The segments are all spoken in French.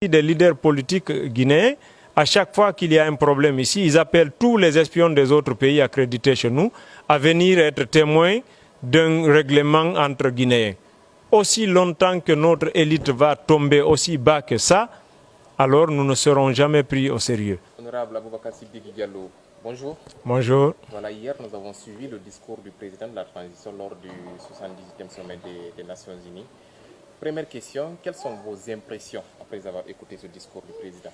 Des leaders politiques guinéens, à chaque fois qu'il y a un problème ici, ils appellent tous les espions des autres pays accrédités chez nous à venir être témoins d'un règlement entre Guinéens. Aussi longtemps que notre élite va tomber aussi bas que ça, alors nous ne serons jamais pris au sérieux. Honorable Aboubakar Sidiki Diallo, bonjour. Bonjour. Voilà, hier nous avons suivi le discours du président de la transition lors du 78e sommet des Nations Unies. Première question, quelles sont vos impressions après avoir écouté ce discours du président?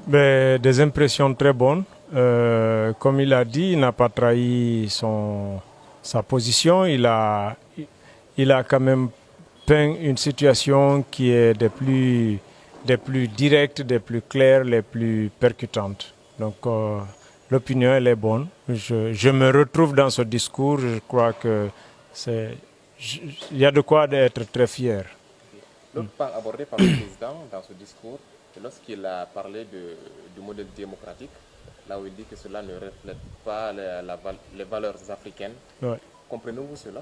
Des impressions très bonnes. Comme il a dit, il n'a pas trahi sa position. Il a quand même peint une situation qui est des plus directes, des plus claires, les plus percutantes. Donc l'opinion, elle est bonne. Je me retrouve dans ce discours. Je crois que il y a de quoi être très fier. L'autre point abordé par le président dans ce discours, c'est lorsqu'il a parlé du modèle démocratique, là où il dit que cela ne reflète pas les valeurs africaines. Ouais. Comprenez-vous cela?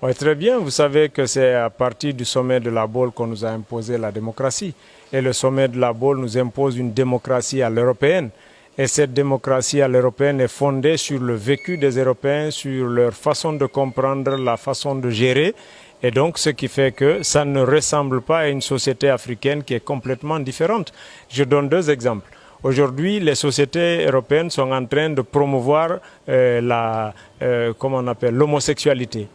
Oui, très bien. Vous savez que c'est à partir du sommet de la Baule qu'on nous a imposé la démocratie. Et le sommet de la Baule nous impose une démocratie à l'européenne. Et cette démocratie à l'européenne est fondée sur le vécu des Européens, sur leur façon de comprendre, la façon de gérer. Et donc, ce qui fait que ça ne ressemble pas à une société africaine qui est complètement différente. Je donne deux exemples. Aujourd'hui, les sociétés européennes sont en train de promouvoir l'homosexualité.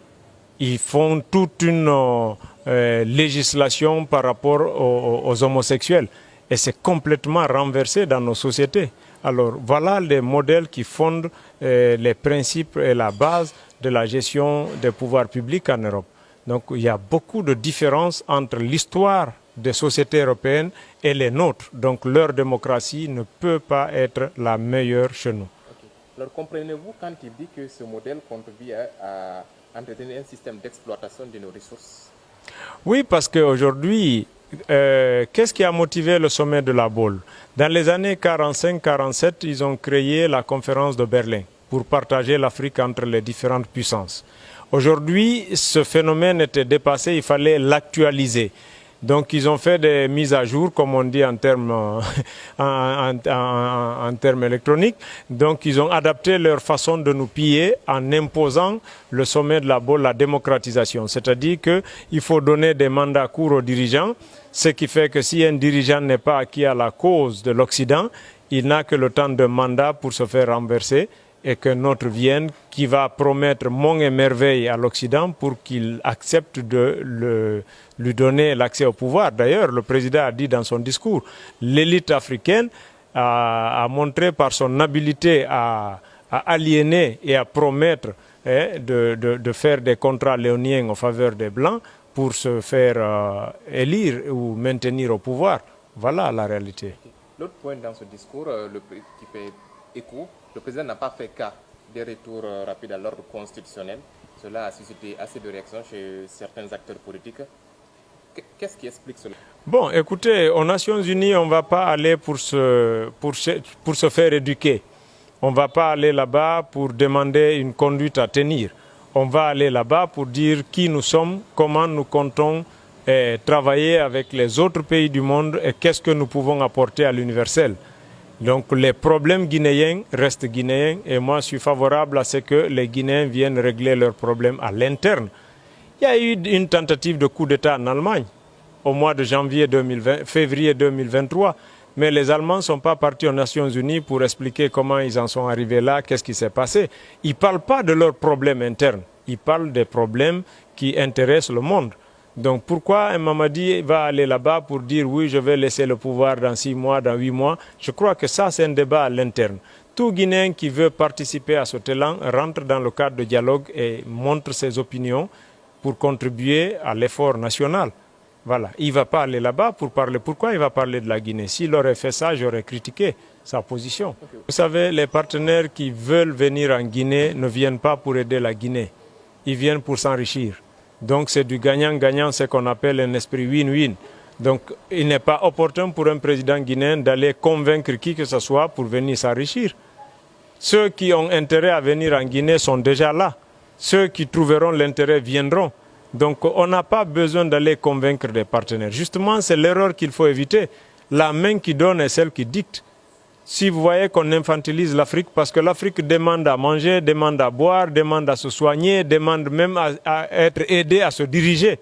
Ils font toute une législation par rapport aux homosexuels. Et c'est complètement renversé dans nos sociétés. Alors voilà les modèles qui fondent les principes et la base de la gestion des pouvoirs publics en Europe. Donc il y a beaucoup de différences entre l'histoire des sociétés européennes et les nôtres. Donc leur démocratie ne peut pas être la meilleure chez nous. Okay. Alors comprenez-vous quand il dit que ce modèle contribue à entretenir un système d'exploitation de nos ressources? Oui, parce qu'aujourd'hui, qu'est-ce qui a motivé le sommet de la Baule? Dans les années 45-47, ils ont créé la conférence de Berlin pour partager l'Afrique entre les différentes puissances. Aujourd'hui, ce phénomène était dépassé, il fallait l'actualiser. Donc ils ont fait des mises à jour, comme on dit en termes électroniques. Donc ils ont adapté leur façon de nous piller en imposant le sommet de la Baule, la démocratisation. C'est-à-dire qu'il faut donner des mandats courts aux dirigeants, ce qui fait que si un dirigeant n'est pas acquis à la cause de l'Occident, il n'a que le temps d'un mandat pour se faire renverser et qu'un autre vienne qui va promettre monts et merveilles à l'Occident pour qu'il accepte de lui donner l'accès au pouvoir. D'ailleurs, le président a dit dans son discours, l'élite africaine a montré par son habileté à aliéner et à promettre de faire des contrats léoniens en faveur des Blancs pour se faire élire ou maintenir au pouvoir. Voilà la réalité. L'autre point dans ce discours qui fait écho, le président n'a pas fait cas des retours rapides à l'ordre constitutionnel. Cela a suscité assez de réactions chez certains acteurs politiques. Qu'est-ce qui explique cela? Bon, écoutez, aux Nations Unies, on ne va pas aller pour se faire éduquer. On ne va pas aller là-bas pour demander une conduite à tenir. On va aller là-bas pour dire qui nous sommes, comment nous comptons travailler avec les autres pays du monde et qu'est-ce que nous pouvons apporter à l'universel. Donc les problèmes guinéens restent guinéens et moi je suis favorable à ce que les Guinéens viennent régler leurs problèmes à l'interne. Il y a eu une tentative de coup d'État en Allemagne au mois de février 2023, mais les Allemands ne sont pas partis aux Nations Unies pour expliquer comment ils en sont arrivés là, qu'est-ce qui s'est passé. Ils ne parlent pas de leurs problèmes internes, ils parlent des problèmes qui intéressent le monde. Donc pourquoi un Mamadi va aller là-bas pour dire oui, je vais laisser le pouvoir dans 6 mois, dans 8 mois? Je crois que ça, c'est un débat à l'interne. Tout Guinéen qui veut participer à ce élan rentre dans le cadre de dialogue et montre ses opinions pour contribuer à l'effort national. Voilà. Il ne va pas aller là-bas pour parler. Pourquoi il va parler de la Guinée? S'il aurait fait ça, j'aurais critiqué sa position. Okay. Vous savez, les partenaires qui veulent venir en Guinée ne viennent pas pour aider la Guinée. Ils viennent pour s'enrichir. Donc c'est du gagnant-gagnant, ce qu'on appelle un esprit win-win. Donc il n'est pas opportun pour un président guinéen d'aller convaincre qui que ce soit pour venir s'enrichir. Ceux qui ont intérêt à venir en Guinée sont déjà là. Ceux qui trouveront l'intérêt viendront. Donc on n'a pas besoin d'aller convaincre des partenaires. Justement, c'est l'erreur qu'il faut éviter. La main qui donne est celle qui dicte. Si vous voyez qu'on infantilise l'Afrique, parce que l'Afrique demande à manger, demande à boire, demande à se soigner, demande même à être aidée à se diriger,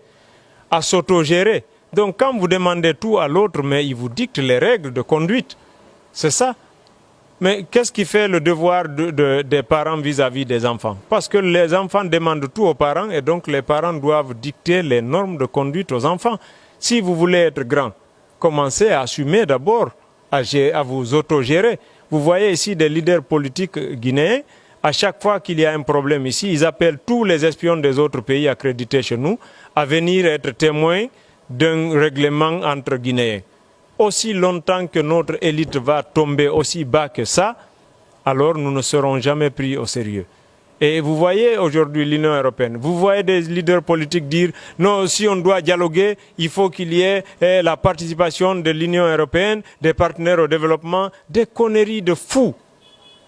à s'autogérer. Donc quand vous demandez tout à l'autre, mais il vous dicte les règles de conduite. C'est ça. Mais qu'est-ce qui fait le devoir des parents vis-à-vis des enfants? Parce que les enfants demandent tout aux parents et donc les parents doivent dicter les normes de conduite aux enfants. Si vous voulez être grand, commencez à assumer d'abord, à vous autogérer. Vous voyez ici des leaders politiques guinéens, à chaque fois qu'il y a un problème ici, ils appellent tous les espions des autres pays accrédités chez nous à venir être témoins d'un règlement entre Guinéens. Aussi longtemps que notre élite va tomber aussi bas que ça, alors nous ne serons jamais pris au sérieux. Et vous voyez aujourd'hui l'Union européenne, vous voyez des leaders politiques dire non, si on doit dialoguer, il faut qu'il y ait la participation de l'Union européenne, des partenaires au développement, des conneries de fous.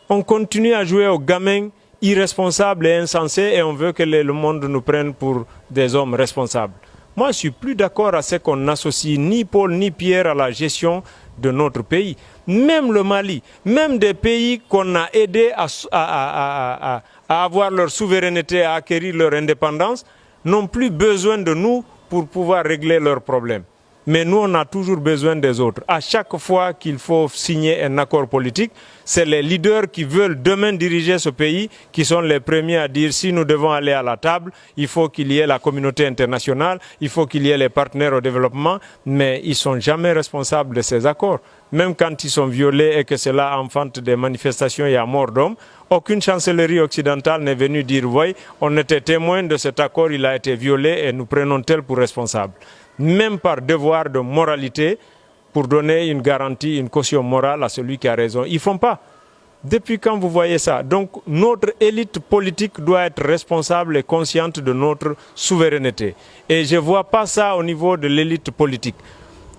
On continue à jouer aux gamins irresponsables et insensés et on veut que le monde nous prenne pour des hommes responsables. Moi, je suis plus d'accord à ce qu'on associe ni Paul ni Pierre à la gestion de notre pays. Même le Mali, même des pays qu'on a aidés à avoir leur souveraineté, à acquérir leur indépendance, n'ont plus besoin de nous pour pouvoir régler leurs problèmes. Mais nous, on a toujours besoin des autres. À chaque fois qu'il faut signer un accord politique, c'est les leaders qui veulent demain diriger ce pays qui sont les premiers à dire si nous devons aller à la table, il faut qu'il y ait la communauté internationale, il faut qu'il y ait les partenaires au développement, mais ils ne sont jamais responsables de ces accords. Même quand ils sont violés et que cela enfante des manifestations et à mort d'hommes, aucune chancellerie occidentale n'est venue dire « oui, on était témoin de cet accord, il a été violé et nous prenons tel pour responsable ». Même par devoir de moralité, pour donner une garantie, une caution morale à celui qui a raison. Ils ne font pas. Depuis quand vous voyez ça? Donc notre élite politique doit être responsable et consciente de notre souveraineté. Et je ne vois pas ça au niveau de l'élite politique.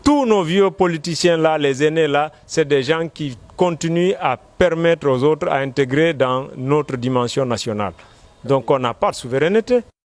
Tous nos vieux politiciens là, les aînés là, c'est des gens qui continuent à permettre aux autres à intégrer dans notre dimension nationale. Donc on n'a pas de souveraineté.